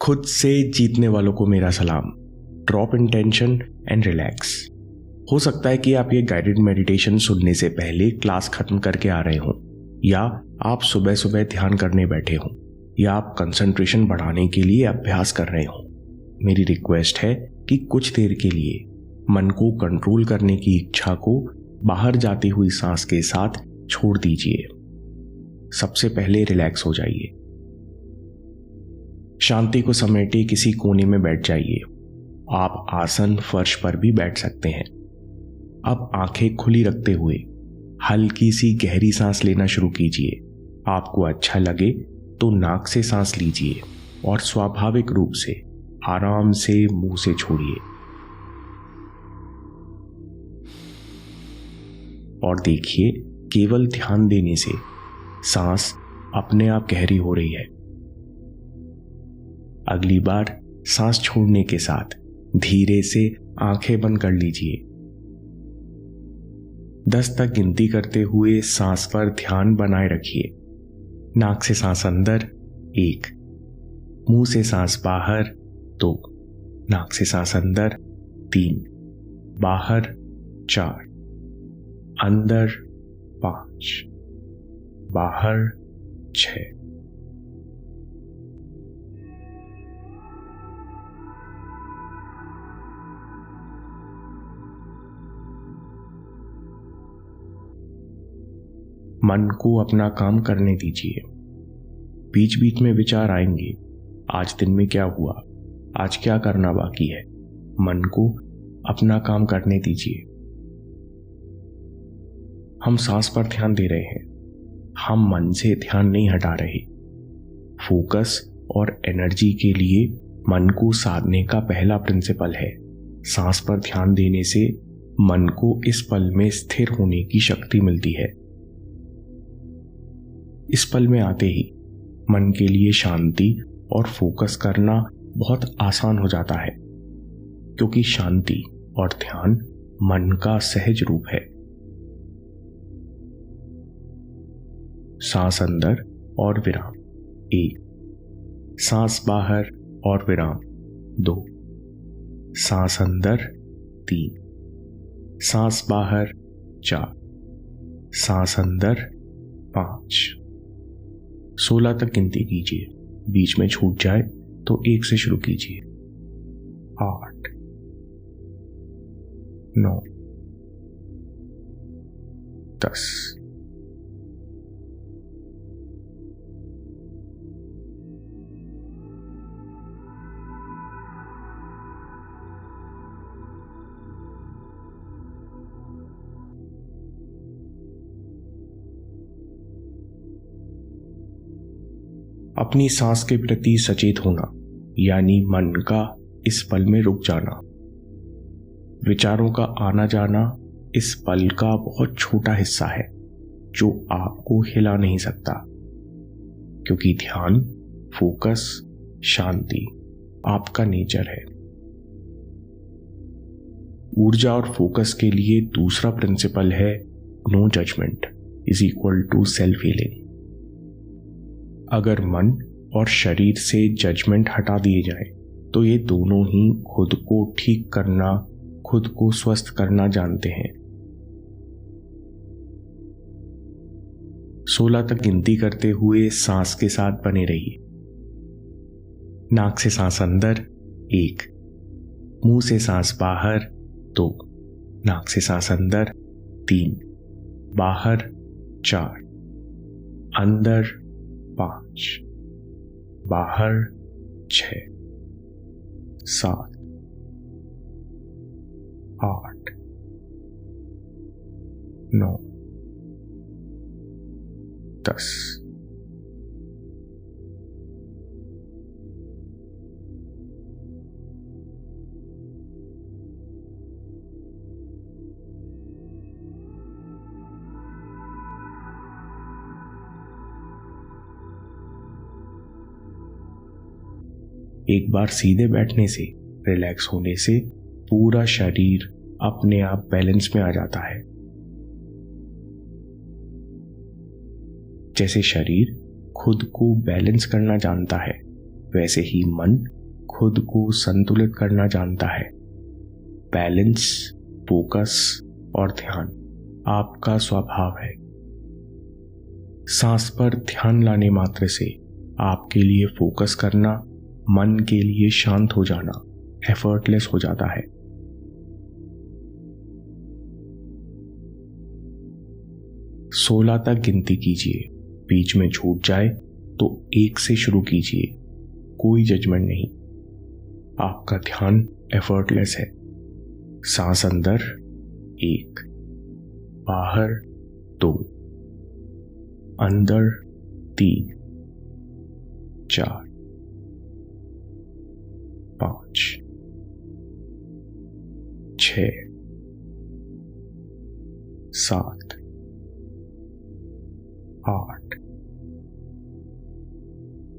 खुद से जीतने वालों को मेरा सलाम। Drop in tension and relax. हो सकता है कि आप ये गाइडेड मेडिटेशन सुनने से पहले क्लास खत्म करके आ रहे हों, या आप सुबह सुबह ध्यान करने बैठे हों, या आप कंसंट्रेशन बढ़ाने के लिए अभ्यास कर रहे हों। मेरी रिक्वेस्ट है कि कुछ देर के लिए मन को कंट्रोल करने की इच्छा को बाहर जाती हुई सांस के साथ छोड़ दीजिए। सबसे पहले रिलैक्स हो जाइए। शांति को समेटे किसी कोने में बैठ जाइए। आप आसन फर्श पर भी बैठ सकते हैं। अब आंखें खुली रखते हुए हल्की सी गहरी सांस लेना शुरू कीजिए। आपको अच्छा लगे तो नाक से सांस लीजिए और स्वाभाविक रूप से आराम से मुंह से छोड़िए। और देखिए, केवल ध्यान देने से सांस अपने आप गहरी हो रही है। अगली बार सांस छोड़ने के साथ धीरे से आंखें बंद कर लीजिए। 10 तक गिनती करते हुए सांस पर ध्यान बनाए रखिए। नाक से सांस अंदर 1, मुंह से सांस बाहर 2, नाक से सांस अंदर 3, बाहर 4, अंदर 5, बाहर 6। मन को अपना काम करने दीजिए। बीच बीच में विचार आएंगे, आज दिन में क्या हुआ, आज क्या करना बाकी है। मन को अपना काम करने दीजिए। हम सांस पर ध्यान दे रहे हैं, हम मन से ध्यान नहीं हटा रहे। फोकस और एनर्जी के लिए मन को साधने का पहला प्रिंसिपल है, सांस पर ध्यान देने से मन को इस पल में स्थिर होने की शक्ति मिलती है। इस पल में आते ही मन के लिए शांति और फोकस करना बहुत आसान हो जाता है, क्योंकि शांति और ध्यान मन का सहज रूप है। सांस अंदर और विराम 1, सांस बाहर और विराम 2, सांस अंदर 3, सांस बाहर 4, सांस अंदर 5। 16 तक गिनती कीजिए। बीच में छूट जाए तो 1 से शुरू कीजिए। 8, 9, 10। अपनी सांस के प्रति सचेत होना, यानी मन का इस पल में रुक जाना। विचारों का आना जाना इस पल का बहुत छोटा हिस्सा है जो आपको हिला नहीं सकता, क्योंकि ध्यान, फोकस, शांति आपका नेचर है। ऊर्जा और फोकस के लिए दूसरा प्रिंसिपल है no judgment is equal to self healing. अगर मन और शरीर से जजमेंट हटा दिए जाए तो ये दोनों ही खुद को ठीक करना, खुद को स्वस्थ करना जानते हैं। 16 तक गिनती करते हुए सांस के साथ बने रहिए। नाक से सांस अंदर 1, मुंह से सांस बाहर 2, नाक से सांस अंदर 3, बाहर 4, अंदर 5, बाहर 6, 7, 8, 9, 10। एक बार सीधे बैठने से, रिलैक्स होने से पूरा शरीर अपने आप बैलेंस में आ जाता है। जैसे शरीर खुद को बैलेंस करना जानता है, वैसे ही मन खुद को संतुलित करना जानता है। बैलेंस, फोकस और ध्यान आपका स्वभाव है। सांस पर ध्यान लाने मात्र से आपके लिए फोकस करना, मन के लिए शांत हो जाना एफर्टलेस हो जाता है। सोलह तक गिनती कीजिए, बीच में छूट जाए तो 1 से शुरू कीजिए, कोई जजमेंट नहीं। आपका ध्यान एफर्टलेस है। सांस अंदर 1, बाहर 2, अंदर 3, 4, 5, 6, 7, 8,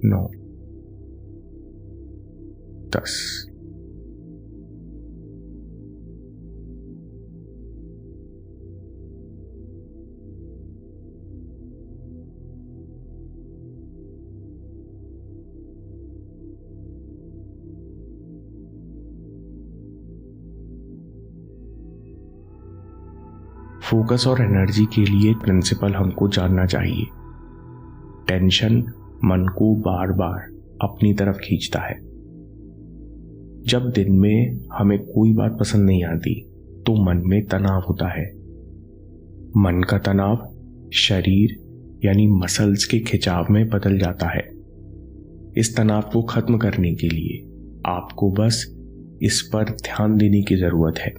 9, 10। फोकस और एनर्जी के लिए एक प्रिंसिपल हमको जानना चाहिए। टेंशन मन को बार बार अपनी तरफ खींचता है। जब दिन में हमें कोई बात पसंद नहीं आती तो मन में तनाव होता है। मन का तनाव शरीर यानी मसल्स के खिंचाव में बदल जाता है। इस तनाव को खत्म करने के लिए आपको बस इस पर ध्यान देने की जरूरत है।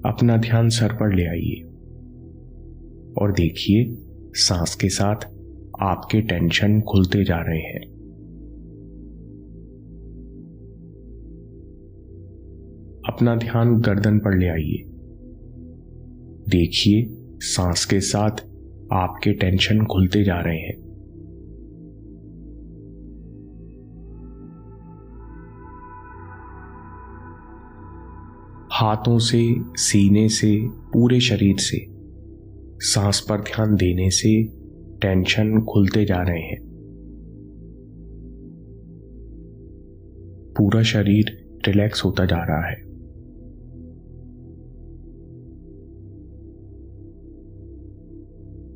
अपना ध्यान सर पर ले आइए और देखिए सांस के साथ आपके टेंशन खुलते जा रहे हैं। अपना ध्यान गर्दन पर ले आइए। देखिए सांस के साथ आपके टेंशन खुलते जा रहे हैं। हाथों से, सीने से, पूरे शरीर से सांस पर ध्यान देने से टेंशन खुलते जा रहे हैं। पूरा शरीर रिलैक्स होता जा रहा है।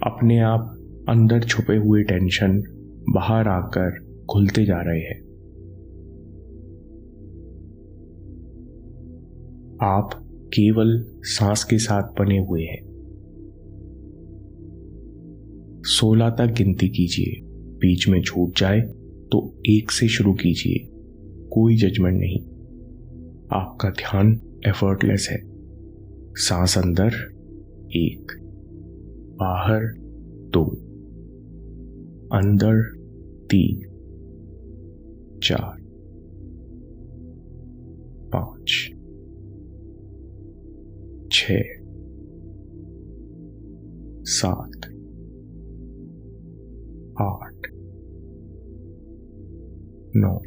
अपने आप अंदर छुपे हुए टेंशन बाहर आकर खुलते जा रहे हैं। आप केवल सांस के साथ बने हुए हैं। 16 तक गिनती कीजिए, बीच में छूट जाए तो 1 से शुरू कीजिए, कोई जजमेंट नहीं। आपका ध्यान एफर्टलेस है। सांस अंदर 1, बाहर 2, अंदर 3, 4, 5, 6, 7, 8, 9,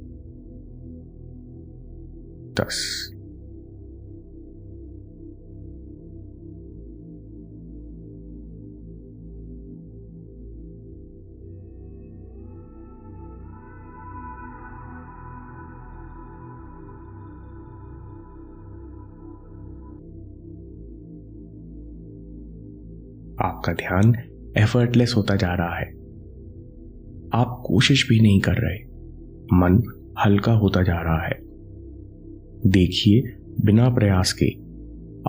10। आपका ध्यान एफर्टलेस होता जा रहा है। आप कोशिश भी नहीं कर रहे, मन हल्का होता जा रहा है। देखिए बिना प्रयास के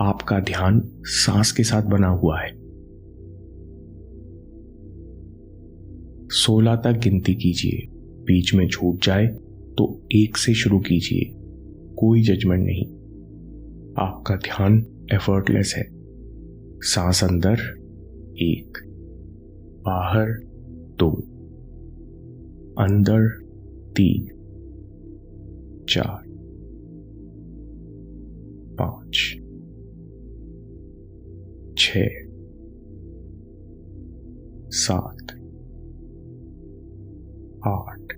आपका ध्यान सांस के साथ बना हुआ है। 16 तक गिनती कीजिए, बीच में छूट जाए तो 1 से शुरू कीजिए, कोई जजमेंट नहीं। आपका ध्यान एफर्टलेस है। सांस अंदर 1, बाहर 2, अंदर 3, 4, 5, 6, 7, 8,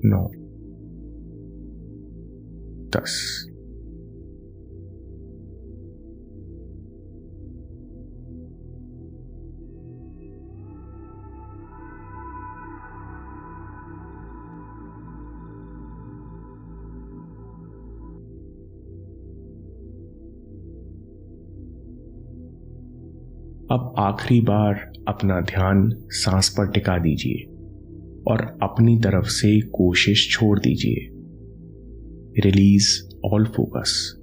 9, 10। अब आखिरी बार अपना ध्यान सांस पर टिका दीजिए और अपनी तरफ से कोशिश छोड़ दीजिए। Release all focus.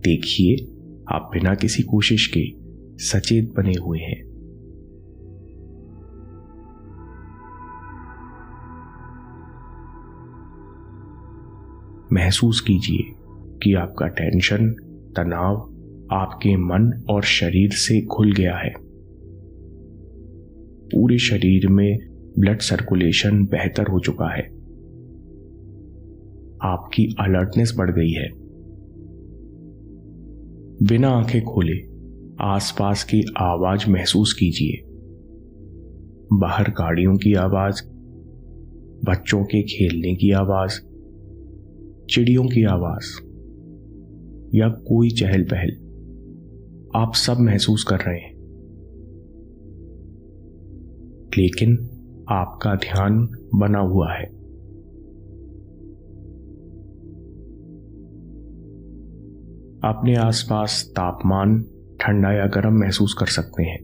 देखिए, आप बिना किसी कोशिश के सचेत बने हुए हैं। महसूस कीजिए कि आपका टेंशन, तनाव आपके मन और शरीर से खुल गया है। पूरे शरीर में ब्लड सर्कुलेशन बेहतर हो चुका है। आपकी अलर्टनेस बढ़ गई है। बिना आंखें खोले आसपास की आवाज महसूस कीजिए। बाहर गाड़ियों की आवाज, बच्चों के खेलने की आवाज, चिड़ियों की आवाज या कोई चहल पहल, आप सब महसूस कर रहे हैं। लेकिन आपका ध्यान बना हुआ है। अपने आसपास तापमान ठंडा या गर्म महसूस कर सकते हैं।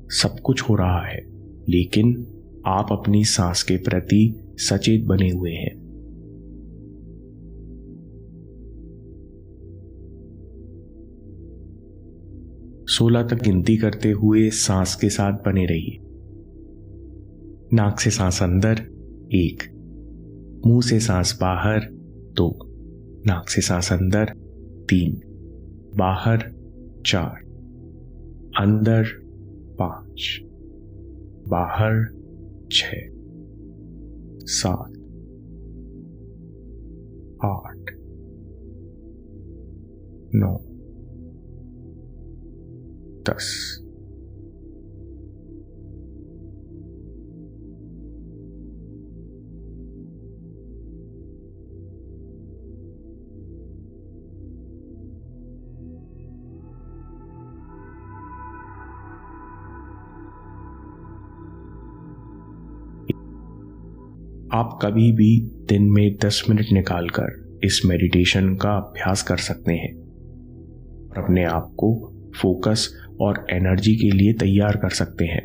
सब कुछ हो रहा है, लेकिन आप अपनी सांस के प्रति सचेत बने हुए हैं। सोलह तक गिनती करते हुए सांस के साथ बने रहिए। नाक से सांस अंदर 1, मुंह से सांस बाहर 2, नाक से सांस अंदर 3, बाहर 4, अंदर 5, बाहर 6, 7, 8, 9, 10। आप कभी भी दिन में 10 मिनट निकालकर इस मेडिटेशन का अभ्यास कर सकते हैं और अपने आप को फोकस और एनर्जी के लिए तैयार कर सकते हैं।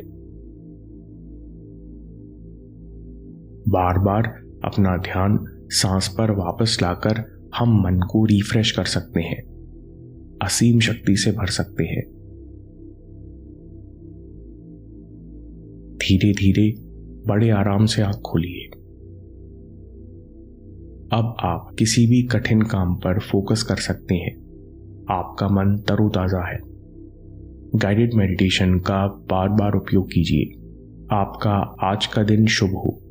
बार बार अपना ध्यान सांस पर वापस लाकर हम मन को रिफ्रेश कर सकते हैं, असीम शक्ति से भर सकते हैं। धीरे धीरे बड़े आराम से आंख खोलिए। अब आप किसी भी कठिन काम पर फोकस कर सकते हैं। आपका मन तरोताजा है। गाइडेड मेडिटेशन का बार बार उपयोग कीजिए। आपका आज का दिन शुभ हो।